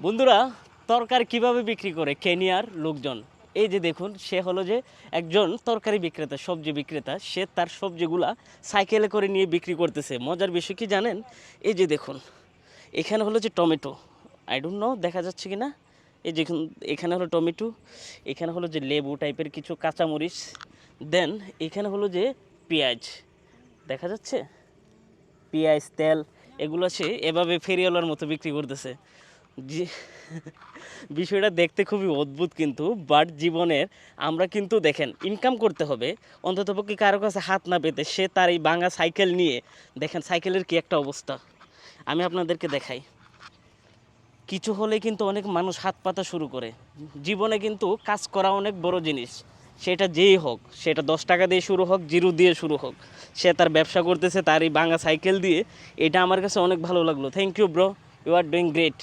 বন্ধুরা, তরকারি কিভাবে বিক্রি করে কেনিয়ার লোকজন। এই যে দেখুন, সে হলো যে একজন তরকারি বিক্রেতা, সবজি বিক্রেতা। সে তার সবজিগুলা সাইকেলে করে নিয়ে বিক্রি করতেছে। মজার বিষয় কি জানেন? এই যে দেখুন, এখানে হলো যে টমেটো, আই ডোন্ট নো দেখা যাচ্ছে কি না। এই দেখুন, এখানে হলো টমেটো, এখানে হলো যে লেবু টাইপের কিছু কাঁচামরিচ, দেন এখানে হলো যে পেঁয়াজ, দেখা যাচ্ছে পেঁয়াজ, তেল, এগুলো সে এভাবে ফেরিওয়ালার মতো বিক্রি করতেছে। জি, বিষয়টা দেখতে খুবই অদ্ভুত, কিন্তু বাট জীবনের আমরা কিন্তু দেখেন ইনকাম করতে হবে, অন্ততপক্ষে কারো কাছে হাত না পেতে সে তার এই ভাঙা সাইকেল নিয়ে, দেখেন সাইকেলের কি একটা অবস্থা। আমি আপনাদেরকে দেখাই, কিছু হলে কিন্তু অনেক মানুষ হাত পাতা শুরু করে। জীবনে কিন্তু কাজ করা অনেক বড় জিনিস, সেটা যেই হোক, সেটা 10 টাকা দিয়ে শুরু হোক, জিরো দিয়ে শুরু হোক, সে তার ব্যবসা করতেছে তার এই ভাঙা সাইকেল দিয়ে। এটা আমার কাছে অনেক ভালো লাগলো। Thank you bro, you are doing great.